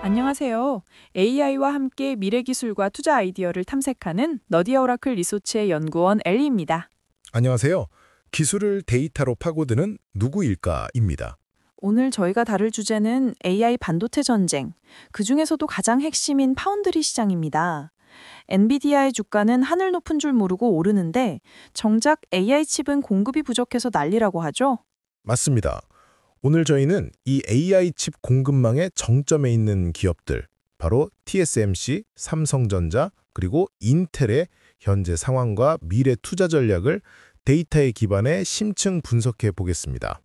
안녕하세요. AI와 함께 미래 기술과 투자 아이디어를 탐색하는 너디아 오라클 리서치의 연구원 엘리입니다. 안녕하세요. 기술을 데이터로 파고드는 누구일까입니다. 오늘 저희가 다룰 주제는 AI 반도체 전쟁, 그중에서도 가장 핵심인 파운드리 시장입니다. 엔비디아의 주가는 하늘 높은 줄 모르고 오르는데 정작 AI 칩은 공급이 부족해서 난리라고 하죠. 맞습니다. 오늘 저희는 이 AI 칩 공급망의 정점에 있는 기업들, 바로 TSMC, 삼성전자, 그리고 인텔의 현재 상황과 미래 투자 전략을 데이터에 기반해 심층 분석해 보겠습니다.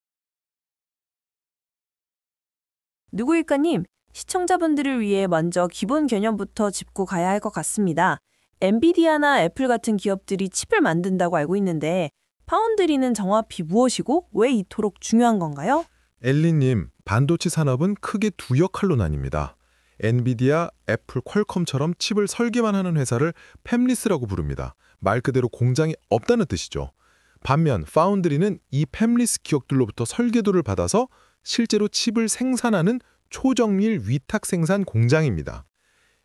누구일까님, 시청자분들을 위해 먼저 기본 개념부터 짚고 가야 할 것 같습니다. 엔비디아나 애플 같은 기업들이 칩을 만든다고 알고 있는데 파운드리는 정확히 무엇이고 왜 이토록 중요한 건가요? 엘리님, 반도체 산업은 크게 두 역할로 나뉩니다. 엔비디아, 애플, 퀄컴처럼 칩을 설계만 하는 회사를 팹리스라고 부릅니다. 말 그대로 공장이 없다는 뜻이죠. 반면 파운드리는 이 팹리스 기업들로부터 설계도를 받아서 실제로 칩을 생산하는 초정밀 위탁 생산 공장입니다.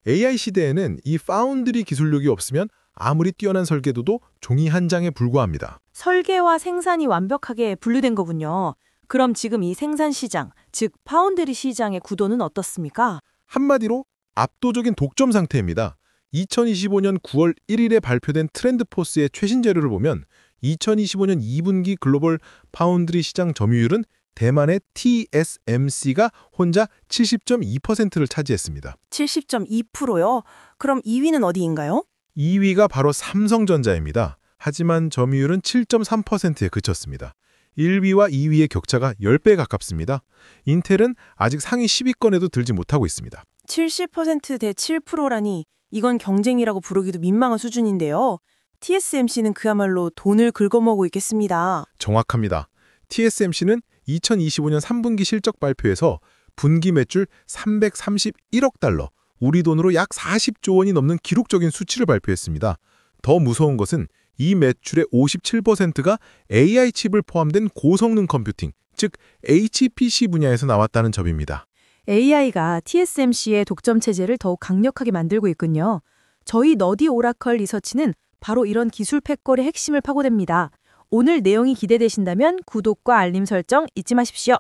AI 시대에는 이 파운드리 기술력이 없으면 아무리 뛰어난 설계도도 종이 한 장에 불과합니다. 설계와 생산이 완벽하게 분리된 거군요. 그럼 지금 이 생산 시장, 즉 파운드리 시장의 구도는 어떻습니까? 한마디로 압도적인 독점 상태입니다. 2025년 9월 1일에 발표된 트렌드포스의 최신 자료를 보면 2025년 2분기 글로벌 파운드리 시장 점유율은 대만의 TSMC가 혼자 70.2%를 차지했습니다. 70.2%요? 그럼 2위는 어디인가요? 2위가 바로 삼성전자입니다. 하지만 점유율은 7.3%에 그쳤습니다. 1위와 2위의 격차가 10배 가깝습니다. 인텔은 아직 상위 10위권에도 들지 못하고 있습니다. 70%대 7%라니 이건 경쟁이라고 부르기도 민망한 수준인데요. TSMC는 그야말로 돈을 긁어먹고 있겠습니다. 정확합니다. TSMC는 2025년 3분기 실적 발표에서 분기 매출 331억 달러, 우리 돈으로 약 40조 원이 넘는 기록적인 수치를 발표했습니다. 더 무서운 것은 이 매출의 57%가 AI 칩을 포함된 고성능 컴퓨팅, 즉 HPC 분야에서 나왔다는 점입니다. AI가 TSMC의 독점 체제를 더욱 강력하게 만들고 있군요. 저희 너디 오라클 리서치는 바로 이런 기술 패권의 핵심을 파고듭니다. 오늘 내용이 기대되신다면 구독과 알림 설정 잊지 마십시오.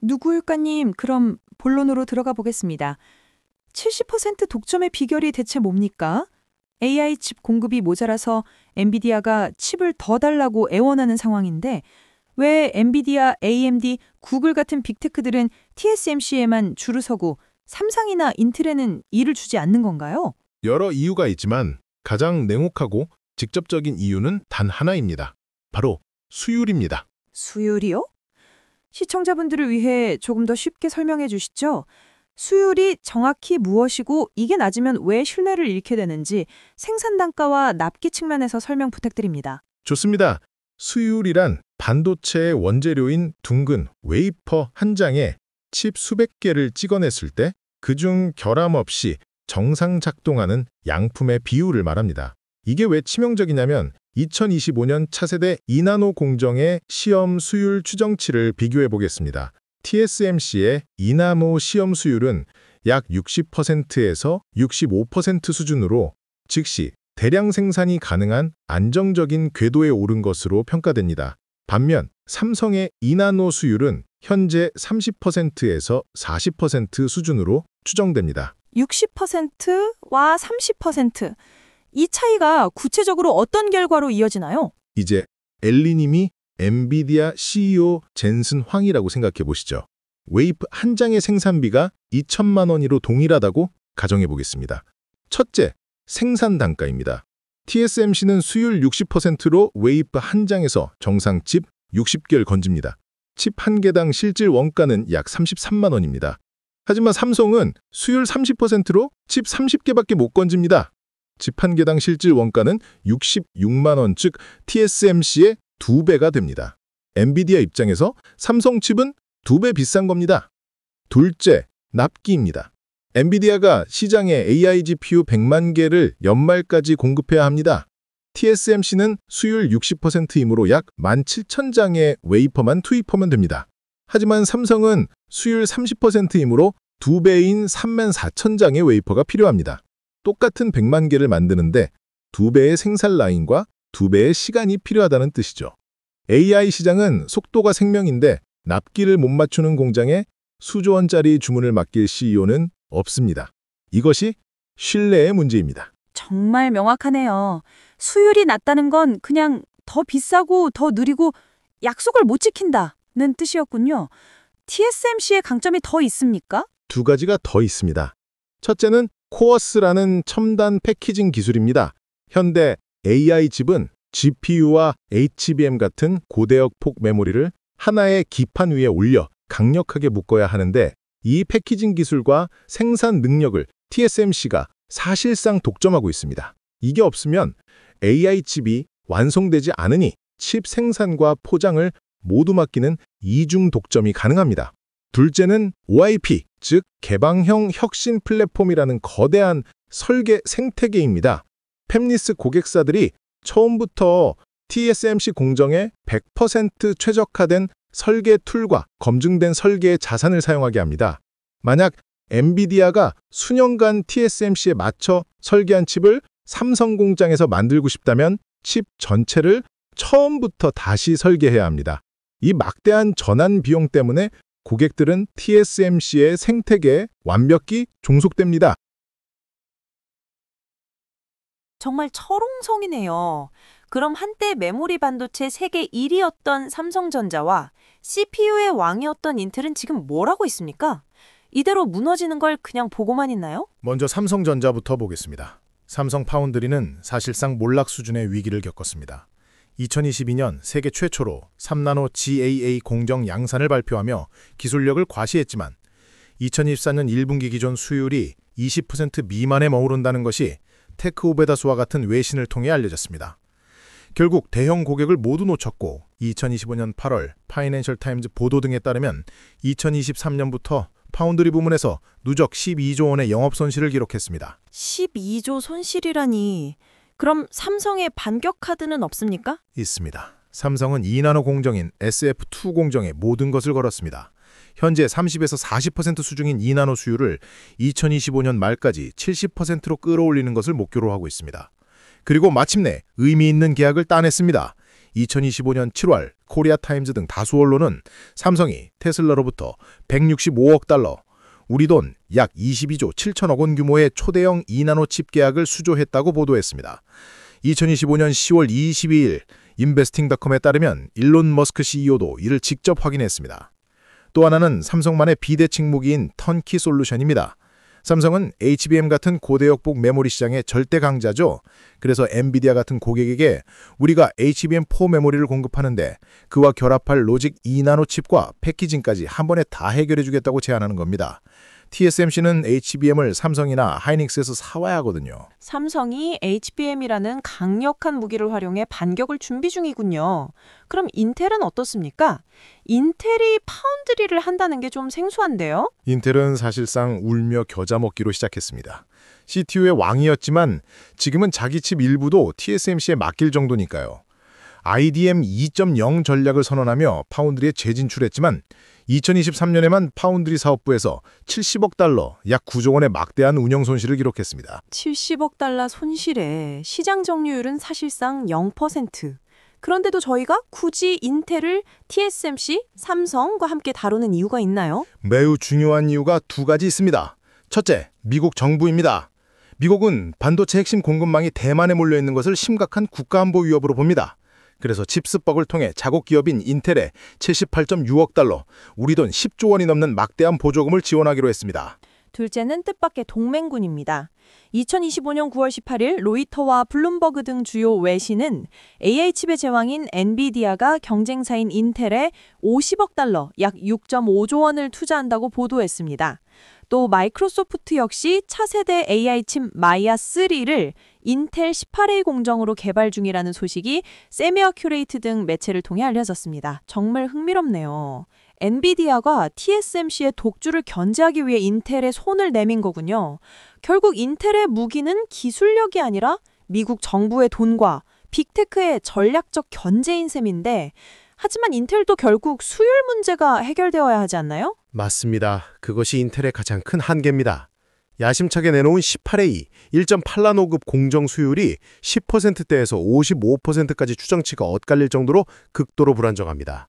누구일까님, 그럼 본론으로 들어가 보겠습니다. 70% 독점의 비결이 대체 뭡니까? AI 칩 공급이 모자라서 엔비디아가 칩을 더 달라고 애원하는 상황인데 왜 엔비디아, AMD, 구글 같은 빅테크들은 TSMC에만 줄을 서고 삼성이나 인텔에는 일을 주지 않는 건가요? 여러 이유가 있지만 가장 냉혹하고 직접적인 이유는 단 하나입니다. 바로 수율입니다. 수율이요? 시청자분들을 위해 조금 더 쉽게 설명해 주시죠. 수율이 정확히 무엇이고 이게 낮으면 왜 신뢰를 잃게 되는지 생산 단가와 납기 측면에서 설명 부탁드립니다. 좋습니다. 수율이란 반도체의 원재료인 둥근 웨이퍼 한 장에 칩 수백 개를 찍어냈을 때 그중 결함 없이 정상 작동하는 양품의 비율을 말합니다. 이게 왜 치명적이냐면 2025년 차세대 2나노 공정의 시험 수율 추정치를 비교해 보겠습니다. TSMC의 2나노 시험 수율은 약 60%에서 65% 수준으로 즉시 대량 생산이 가능한 안정적인 궤도에 오른 것으로 평가됩니다. 반면 삼성의 2나노 수율은 현재 30%에서 40% 수준으로 추정됩니다. 60%와 30%. 이 차이가 구체적으로 어떤 결과로 이어지나요? 이제 엘리님이 엔비디아 CEO 젠슨 황이라고 생각해 보시죠. 웨이프 한 장의 생산비가 2천만 원으로 동일하다고 가정해 보겠습니다. 첫째, 생산 단가입니다. TSMC는 수율 60%로 웨이프 한 장에서 정상 칩 60개를 건집니다. 칩 한 개당 실질 원가는 약 33만 원입니다. 하지만 삼성은 수율 30%로 칩 30개밖에 못 건집니다. 칩 한 개당 실질 원가는 66만 원, 즉 TSMC의 2배가 됩니다. 엔비디아 입장에서 삼성 칩은 2배 비싼 겁니다. 둘째, 납기입니다. 엔비디아가 시장에 AI GPU 100만 개를 연말까지 공급해야 합니다. TSMC는 수율 60%이므로 약 17,000장의 웨이퍼만 투입하면 됩니다. 하지만 삼성은 수율 30%이므로 2배인 34,000장의 웨이퍼가 필요합니다. 똑같은 100만 개를 만드는데 2배의 생산 라인과 2배의 시간이 필요하다는 뜻이죠. AI 시장은 속도가 생명인데 납기를 못 맞추는 공장에 수조 원짜리 주문을 맡길 CEO는 없습니다. 이것이 신뢰의 문제입니다. 정말 명확하네요. 수율이 낮다는 건 그냥 더 비싸고 더 느리고 약속을 못 지킨다는 뜻이었군요. TSMC의 강점이 더 있습니까? 두 가지가 더 있습니다. 첫째는 코어스라는 첨단 패키징 기술입니다. 현대 AI 칩은 GPU와 HBM 같은 고대역폭 메모리를 하나의 기판 위에 올려 강력하게 묶어야 하는데 이 패키징 기술과 생산 능력을 TSMC가 사실상 독점하고 있습니다. 이게 없으면 AI 칩이 완성되지 않으니 칩 생산과 포장을 모두 맡기는 이중 독점이 가능합니다. 둘째는 OIP, 즉 개방형 혁신 플랫폼이라는 거대한 설계 생태계입니다. 팹리스 고객사들이 처음부터 TSMC 공정에 100% 최적화된 설계 툴과 검증된 설계의 자산을 사용하게 합니다. 만약 엔비디아가 수년간 TSMC에 맞춰 설계한 칩을 삼성 공장에서 만들고 싶다면 칩 전체를 처음부터 다시 설계해야 합니다. 이 막대한 전환 비용 때문에 고객들은 TSMC의 생태계에 완벽히 종속됩니다. 정말 철옹성이네요. 그럼 한때 메모리 반도체 세계 1위였던 삼성전자와 CPU의 왕이었던 인텔은 지금 뭘 하고 있습니까? 이대로 무너지는 걸 그냥 보고만 있나요? 먼저 삼성전자부터 보겠습니다. 삼성 파운드리는 사실상 몰락 수준의 위기를 겪었습니다. 2022년 세계 최초로 3나노 GAA 공정 양산을 발표하며 기술력을 과시했지만 2024년 1분기 기존 수율이 20% 미만에 머무른다는 것이 테크오베다스와 같은 외신을 통해 알려졌습니다. 결국 대형 고객을 모두 놓쳤고 2025년 8월 파이낸셜 타임즈 보도 등에 따르면 2023년부터 파운드리 부문에서 누적 12조 원의 영업 손실을 기록했습니다. 12조 손실이라니. 그럼 삼성의 반격 카드는 없습니까? 있습니다. 삼성은 2나노 공정인 SF2 공정에 모든 것을 걸었습니다. 현재 30에서 40% 수준인 2나노 수율을 2025년 말까지 70%로 끌어올리는 것을 목표로 하고 있습니다. 그리고 마침내 의미 있는 계약을 따냈습니다. 2025년 7월 코리아 타임즈 등 다수 언론은 삼성이 테슬라로부터 165억 달러, 우리 돈 약 22조 7천억 원 규모의 초대형 2나노 칩 계약을 수조했다고 보도했습니다. 2025년 10월 22일 인베스팅닷컴에 따르면 일론 머스크 CEO도 이를 직접 확인했습니다. 또 하나는 삼성만의 비대칭 무기인 턴키 솔루션입니다. 삼성은 HBM 같은 고대역폭 메모리 시장의 절대 강자죠. 그래서 엔비디아 같은 고객에게 우리가 HBM4 메모리를 공급하는데 그와 결합할 로직 2나노 칩과 패키징까지 한 번에 다 해결해 주겠다고 제안하는 겁니다. TSMC는 HBM을 삼성이나 하이닉스에서 사와야 하거든요. 삼성이 HBM이라는 강력한 무기를 활용해 반격을 준비 중이군요. 그럼 인텔은 어떻습니까? 인텔이 파운드리를 한다는 게 좀 생소한데요? 인텔은 사실상 울며 겨자 먹기로 시작했습니다. CTU의 왕이었지만 지금은 자기 칩 일부도 TSMC에 맡길 정도니까요. IDM 2.0 전략을 선언하며 파운드리에 재진출했지만 2023년에만 파운드리 사업부에서 70억 달러, 약 9조 원의 막대한 운영 손실을 기록했습니다. 70억 달러 손실에 시장 점유율은 사실상 0%. 그런데도 저희가 굳이 인텔을 TSMC, 삼성과 함께 다루는 이유가 있나요? 매우 중요한 이유가 두 가지 있습니다. 첫째, 미국 정부입니다. 미국은 반도체 핵심 공급망이 대만에 몰려있는 것을 심각한 국가안보 위협으로 봅니다. 그래서 칩스벅을 통해 자국 기업인 인텔에 78.6억 달러, 우리 돈 10조 원이 넘는 막대한 보조금을 지원하기로 했습니다. 둘째는 뜻밖의 동맹군입니다. 2025년 9월 18일 로이터와 블룸버그 등 주요 외신은 AI 칩의 제왕인 엔비디아가 경쟁사인 인텔에 50억 달러, 약 6.5조 원을 투자한다고 보도했습니다. 또 마이크로소프트 역시 차세대 AI 칩 마이아 3를 인텔 18A 공정으로 개발 중이라는 소식이 세미어큐레이트 등 매체를 통해 알려졌습니다. 정말 흥미롭네요. 엔비디아가 TSMC의 독주를 견제하기 위해 인텔에 손을 내민 거군요. 결국 인텔의 무기는 기술력이 아니라 미국 정부의 돈과 빅테크의 전략적 견제인 셈인데, 하지만 인텔도 결국 수율 문제가 해결되어야 하지 않나요? 맞습니다. 그것이 인텔의 가장 큰 한계입니다. 야심차게 내놓은 18A 1.8나노급 공정 수율이 10%대에서 55%까지 추정치가 엇갈릴 정도로 극도로 불안정합니다.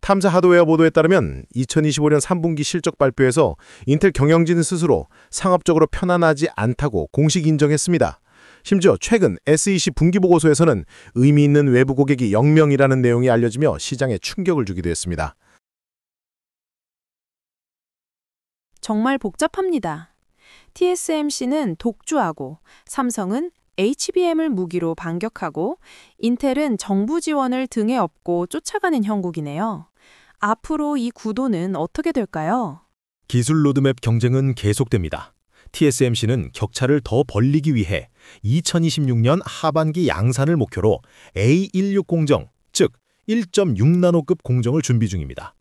탐사 하드웨어 보도에 따르면 2025년 3분기 실적 발표에서 인텔 경영진 스스로 상업적으로 편안하지 않다고 공식 인정했습니다. 심지어 최근 SEC 분기보고서에서는 의미 있는 외부 고객이 0명이라는 내용이 알려지며 시장에 충격을 주기도 했습니다. 정말 복잡합니다. TSMC는 독주하고 삼성은 HBM을 무기로 반격하고 인텔은 정부 지원을 등에 업고 쫓아가는 형국이네요. 앞으로 이 구도는 어떻게 될까요? 기술 로드맵 경쟁은 계속됩니다. TSMC는 격차를 더 벌리기 위해 2026년 하반기 양산을 목표로 A16 공정, 즉 1.6나노급 공정을 준비 중입니다.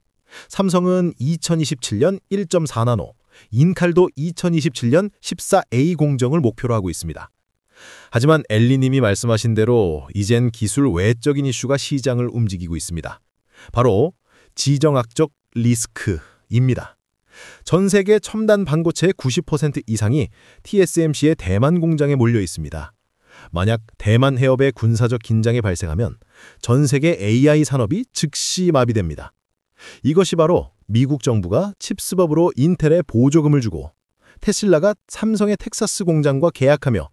삼성은 2027년 1.4나노, 인칼도 2027년 14A 공정을 목표로 하고 있습니다. 하지만 엘리님이 말씀하신 대로 이젠 기술 외적인 이슈가 시장을 움직이고 있습니다. 바로 지정학적 리스크입니다. 전 세계 첨단 반도체의 90% 이상이 TSMC의 대만 공장에 몰려 있습니다. 만약 대만 해협의 군사적 긴장이 발생하면 전 세계 AI 산업이 즉시 마비됩니다. 이것이 바로 미국 정부가 칩스법으로 인텔에 보조금을 주고 테슬라가 삼성의 텍사스 공장과 계약하며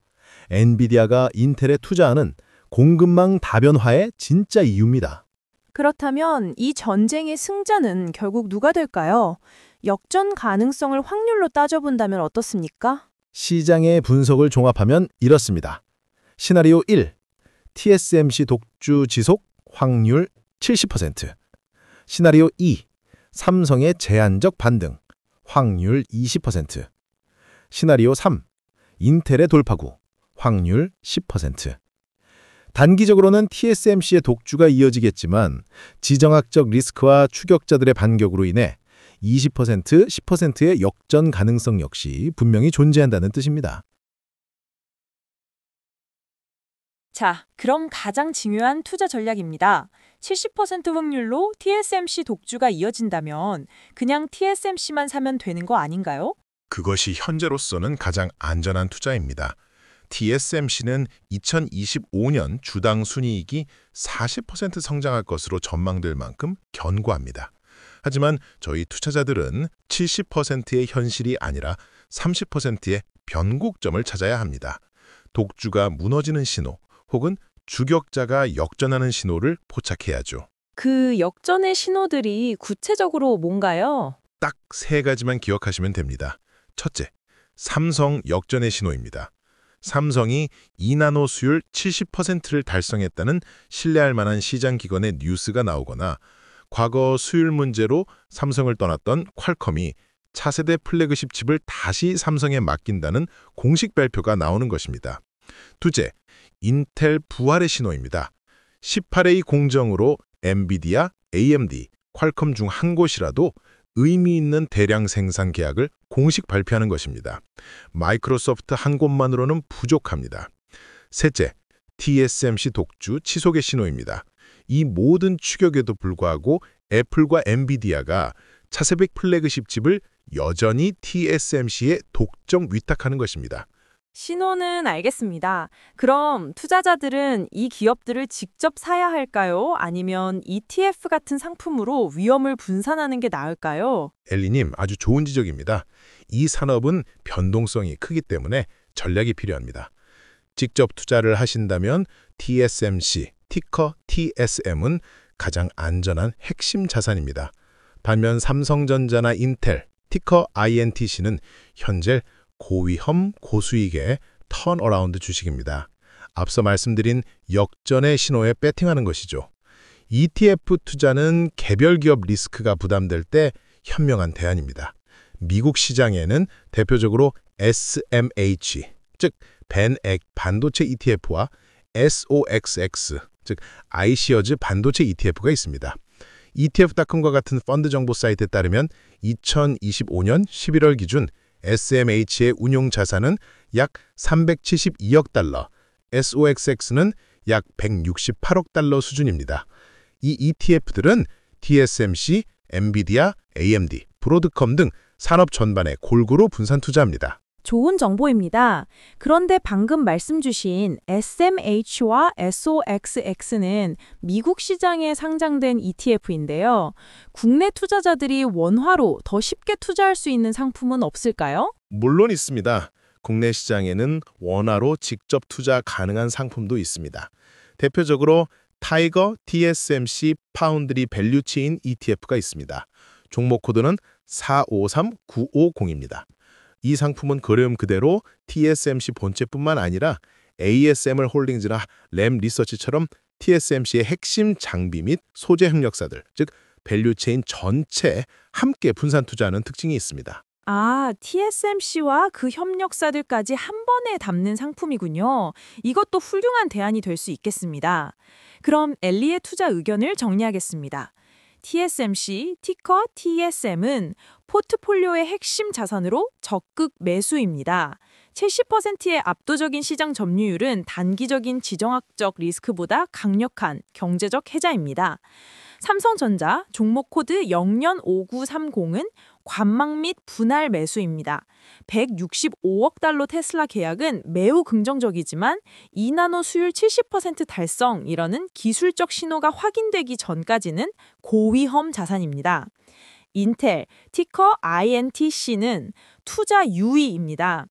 엔비디아가 인텔에 투자하는 공급망 다변화의 진짜 이유입니다. 그렇다면 이 전쟁의 승자는 결국 누가 될까요? 역전 가능성을 확률로 따져본다면 어떻습니까? 시장의 분석을 종합하면 이렇습니다. 시나리오 1. TSMC 독주 지속 확률 70%. 시나리오 2. 삼성의 제한적 반등 확률 20%. 시나리오 3. 인텔의 돌파구 확률 10%. 단기적으로는 TSMC의 독주가 이어지겠지만 지정학적 리스크와 추격자들의 반격으로 인해 20%, 10%의 역전 가능성 역시 분명히 존재한다는 뜻입니다. 자, 그럼 가장 중요한 투자 전략입니다. 70% 확률로 TSMC 독주가 이어진다면 그냥 TSMC만 사면 되는 거 아닌가요? 그것이 현재로서는 가장 안전한 투자입니다. TSMC는 2025년 주당 순이익이 40% 성장할 것으로 전망될 만큼 견고합니다. 하지만 저희 투자자들은 70%의 현실이 아니라 30%의 변곡점을 찾아야 합니다. 독주가 무너지는 신호 혹은 주격자가 역전하는 신호를 포착해야죠. 그 역전의 신호들이 구체적으로 뭔가요? 딱 세 가지만 기억하시면 됩니다. 첫째, 삼성 역전의 신호입니다. 삼성이 2나노 수율 70%를 달성했다는 신뢰할 만한 시장 기관의 뉴스가 나오거나 과거 수율 문제로 삼성을 떠났던 퀄컴이 차세대 플래그십 칩을 다시 삼성에 맡긴다는 공식 발표가 나오는 것입니다. 둘째, 인텔 부활의 신호입니다. 18A 공정으로 엔비디아, AMD, 퀄컴 중 한 곳이라도 의미 있는 대량 생산 계약을 공식 발표하는 것입니다. 마이크로소프트 한 곳만으로는 부족합니다. 셋째, TSMC 독주 치속의 신호입니다. 이 모든 추격에도 불구하고 애플과 엔비디아가 차세대 플래그십 칩을 여전히 TSMC에 독점 위탁하는 것입니다. 신호는 알겠습니다. 그럼 투자자들은 이 기업들을 직접 사야 할까요? 아니면 ETF 같은 상품으로 위험을 분산하는 게 나을까요? 엘리님, 아주 좋은 지적입니다. 이 산업은 변동성이 크기 때문에 전략이 필요합니다. 직접 투자를 하신다면 TSMC, 티커 TSM은 가장 안전한 핵심 자산입니다. 반면 삼성전자나 인텔, 티커 INTC는 현재 고위험, 고수익의 턴어라운드 주식입니다. 앞서 말씀드린 역전의 신호에 배팅하는 것이죠. ETF 투자는 개별 기업 리스크가 부담될 때 현명한 대안입니다. 미국 시장에는 대표적으로 SMH, 즉 벤액 반도체 ETF와 SOXX, 즉 iShares 반도체 ETF가 있습니다. ETF닷컴과 같은 펀드 정보 사이트에 따르면 2025년 11월 기준 SMH의 운용 자산은 약 372억 달러, SOXX는 약 168억 달러 수준입니다. 이 ETF들은 TSMC, 엔비디아, AMD, 브로드컴 등 산업 전반에 골고루 분산 투자합니다. 좋은 정보입니다. 그런데 방금 말씀 주신 SMH와 SOXX는 미국 시장에 상장된 ETF인데요. 국내 투자자들이 원화로 더 쉽게 투자할 수 있는 상품은 없을까요? 물론 있습니다. 국내 시장에는 원화로 직접 투자 가능한 상품도 있습니다. 대표적으로 타이거 TSMC 파운드리 밸류체인 ETF가 있습니다. 종목 코드는 453950입니다. 이 상품은 그름 그대로 TSMC 본체뿐만 아니라 ASML 홀딩즈나 램 리서치처럼 TSMC의 핵심 장비 및 소재 협력사들, 즉 밸류체인 전체에 함께 분산 투자하는 특징이 있습니다. 아, TSMC와 그 협력사들까지 한 번에 담는 상품이군요. 이것도 훌륭한 대안이 될 수 있겠습니다. 그럼 엘리의 투자 의견을 정리하겠습니다. TSMC, 티커 TSM은 포트폴리오의 핵심 자산으로 적극 매수입니다. 70%의 압도적인 시장 점유율은 단기적인 지정학적 리스크보다 강력한 경제적 해자입니다. 삼성전자 종목 코드 0년5930은 관망 및 분할 매수입니다. 165억 달러 테슬라 계약은 매우 긍정적이지만 2나노 수율 70% 달성이라는 기술적 신호가 확인되기 전까지는 고위험 자산입니다. 인텔, 티커 INTC는 투자 유의입니다.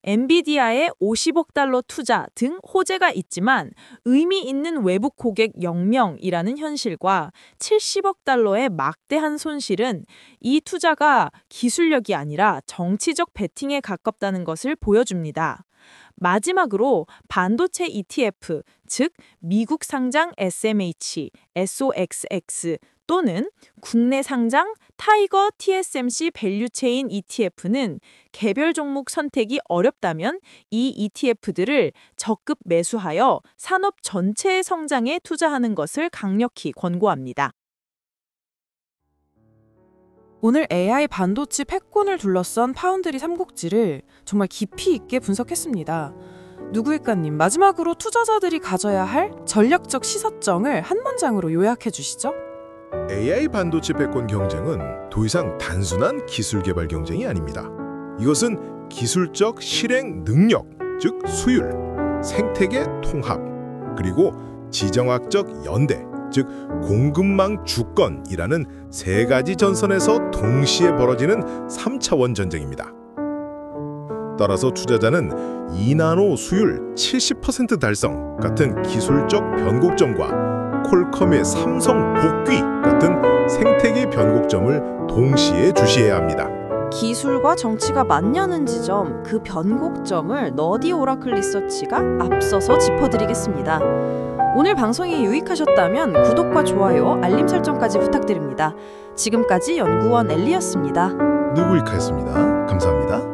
엔비디아의 50억 달러 투자 등 호재가 있지만 의미 있는 외부 고객 0명이라는 현실과 70억 달러의 막대한 손실은 이 투자가 기술력이 아니라 정치적 배팅에 가깝다는 것을 보여줍니다. 마지막으로 반도체 ETF, 즉 미국 상장 SMH, SOXX 또는 국내 상장 타이거 TSMC 밸류체인 ETF는 개별 종목 선택이 어렵다면 이 ETF들을 적극 매수하여 산업 전체의 성장에 투자하는 것을 강력히 권고합니다. 오늘 AI 반도체 패권을 둘러싼 파운드리 삼국지를 정말 깊이 있게 분석했습니다. 누구일까님, 마지막으로 투자자들이 가져야 할 전략적 시사점을 한 문장으로 요약해 주시죠. AI 반도체 패권 경쟁은 더 이상 단순한 기술 개발 경쟁이 아닙니다. 이것은 기술적 실행 능력, 즉 수율, 생태계 통합, 그리고 지정학적 연대, 즉 공급망 주권이라는 세 가지 전선에서 동시에 벌어지는 3차원 전쟁입니다. 따라서 투자자는 2나노 수율 70% 달성 같은 기술적 변곡점과 콜컴의 삼성 복귀 같은 생태계 변곡점을 동시에 주시해야 합니다. 기술과 정치가 맞냐는 지점, 그 변곡점을 너디 오라클 리서치가 앞서서 짚어드리겠습니다. 오늘 방송이 유익하셨다면 구독과 좋아요, 알림 설정까지 부탁드립니다. 지금까지 연구원 엘리였습니다. 누구일까였습니다. 감사합니다.